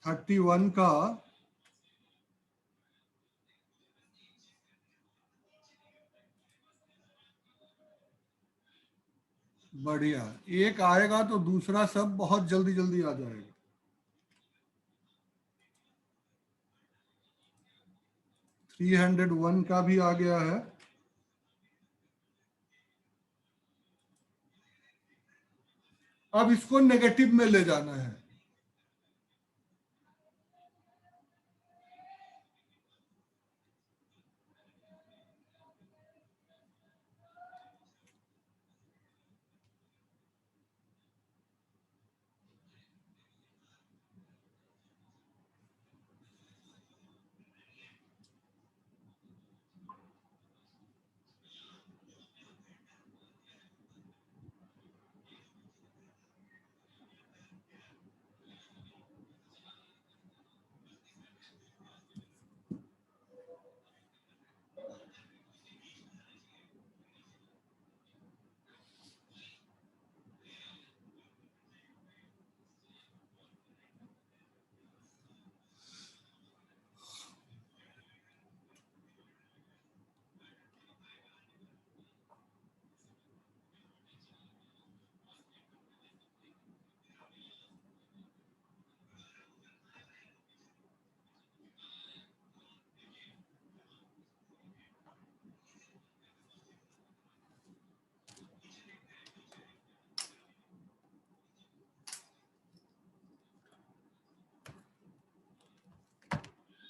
31 का बढ़िया, एक आएगा तो दूसरा सब बहुत जल्दी जल्दी आ जाएगा। 301 का भी आ गया है। अब इसको नेगेटिव में ले जाना है।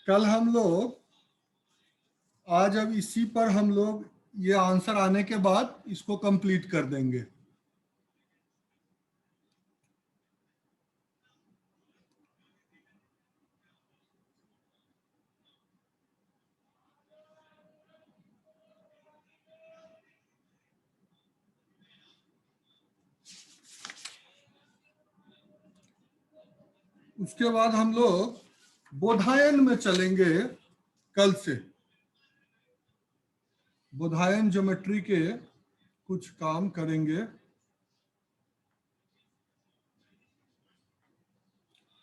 कल हम लोग, आज अब इसी पर हम लोग ये आंसर आने के बाद इसको कंप्लीट कर देंगे। उसके बाद हम लोग बोधायन में चलेंगे। कल से बोधायन ज्योमेट्री के कुछ काम करेंगे।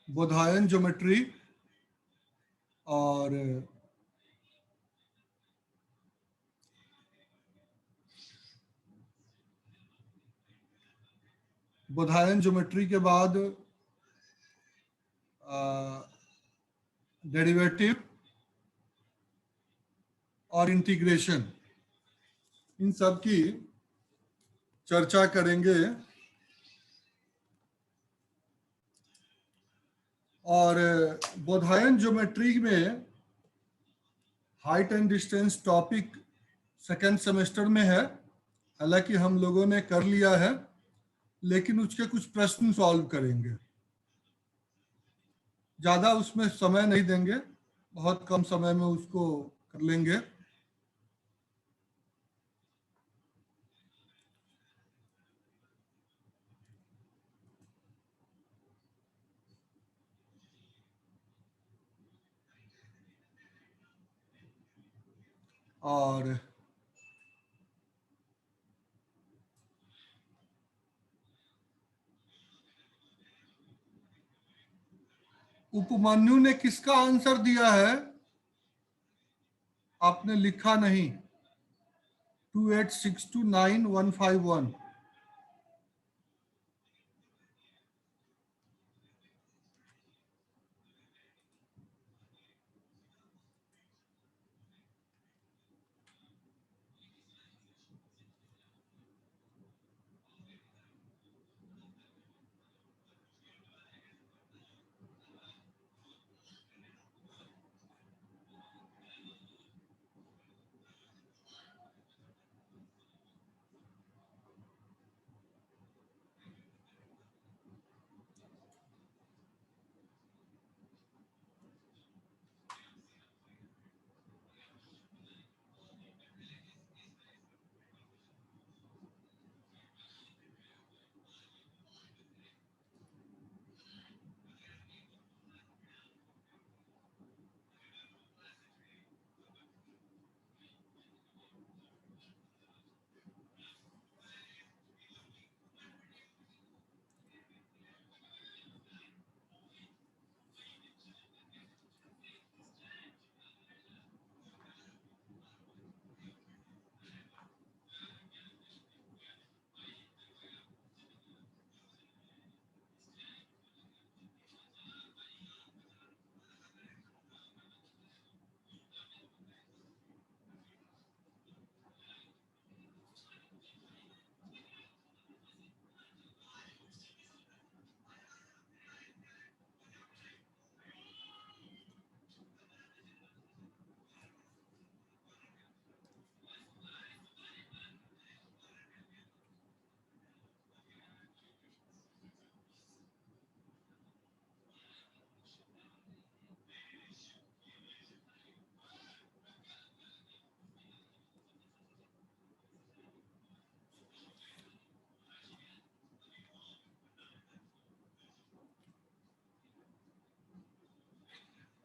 बोधायन ज्योमेट्री और बोधायन ज्योमेट्री के बाद डेरिवेटिव और इंटीग्रेशन, इन सब की चर्चा करेंगे। और बोधायन ज्योमेट्री में height and distance topic second semester में है, हालांकि हम लोगों ने कर लिया है, लेकिन उसके कुछ प्रश्न सॉल्व करेंगे। ज़्यादा उसमें समय नहीं देंगे, बहुत कम समय में उसको कर लेंगे। और उपमन्यु ने किसका आंसर दिया है? आपने लिखा नहीं। 28629151।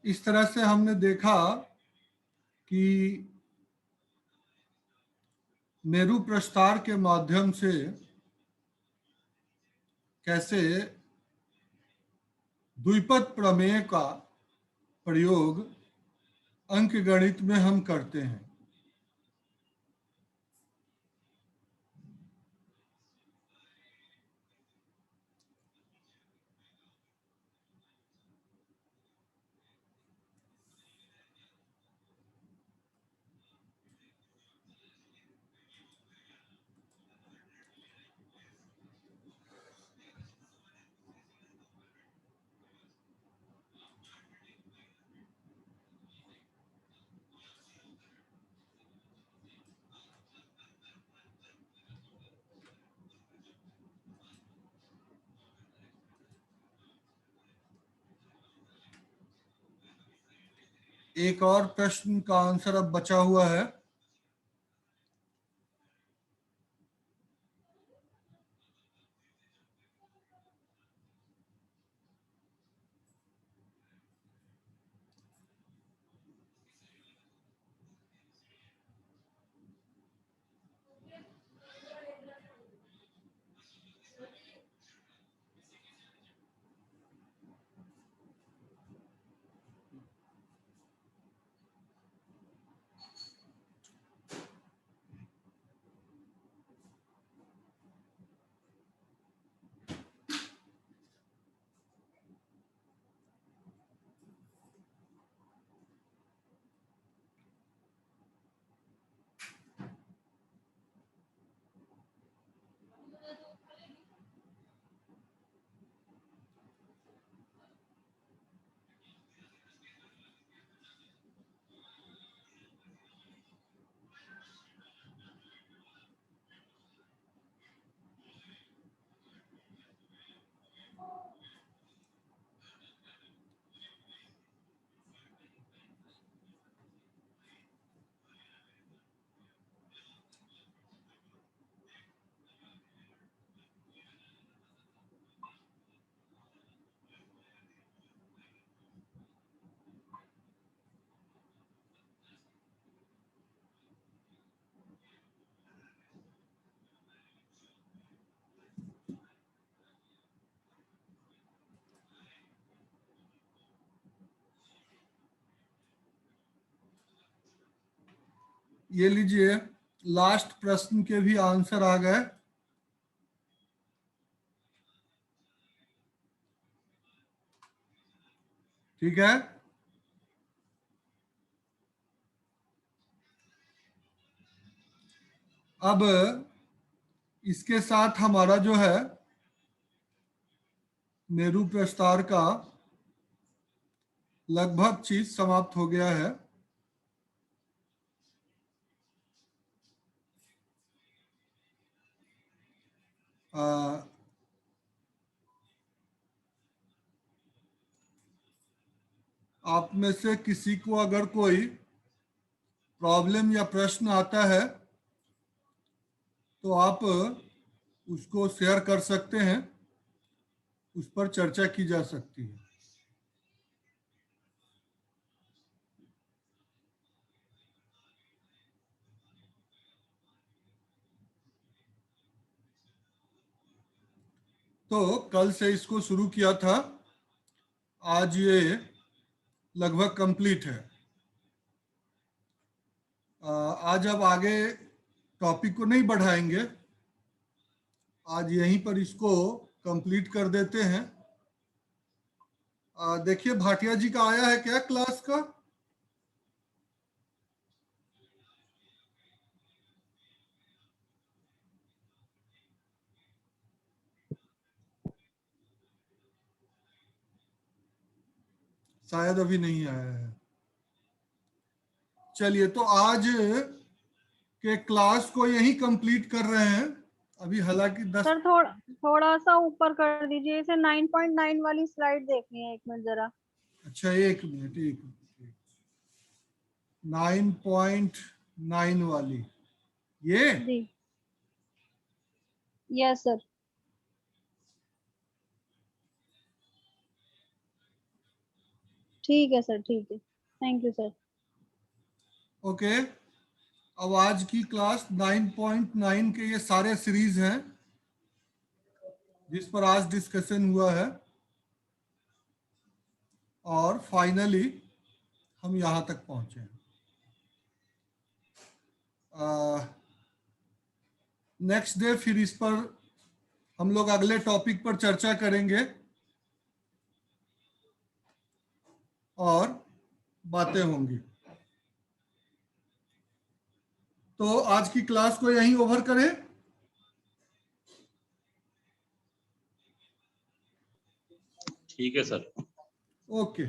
इस तरह से हमने देखा कि नेहरू प्रस्तार के माध्यम से कैसे द्विपद प्रमेय का प्रयोग अंकगणित में हम करते हैं। एक और प्रश्न का आंसर अब बचा हुआ है। ये लीजिए, लास्ट प्रश्न के भी आंसर आ गए। ठीक है, अब इसके साथ हमारा जो है नेहरू प्रस्तार का लगभग चीज समाप्त हो गया है। आप में से किसी को अगर कोई प्रॉब्लम या प्रश्न आता है तो आप उसको शेयर कर सकते हैं, उस पर चर्चा की जा सकती है। तो कल से इसको शुरू किया था, आज ये लगभग कंप्लीट है। आज अब आगे टॉपिक को नहीं बढ़ाएंगे, आज यहीं पर इसको कंप्लीट कर देते हैं। देखिए भाटिया जी का आया है क्या क्लास का? शायद अभी नहीं आया है। चलिए, तो आज के क्लास को यहीं कंप्लीट कर रहे हैं। अभी हालांकि 10। सर थोड़ा सा ऊपर कर दीजिए, इसे 9.9 वाली स्लाइड देखनी है, एक मिनट जरा। अच्छा, एक मिनट, एक मिनट। 9.9 वाली ये? जी, यस सर। ठीक है सर, ठीक है, थैंक यू सर। ओके, अब आज की क्लास 9.9 के ये सारे सीरीज हैं जिस पर आज डिस्कशन हुआ है, और फाइनली हम यहाँ तक पहुंचे हैं। नेक्स्ट डे फिर इस पर हम लोग अगले टॉपिक पर चर्चा करेंगे और बातें होंगी। तो आज की क्लास को यहीं ओवर करें। ठीक है सर। ओके।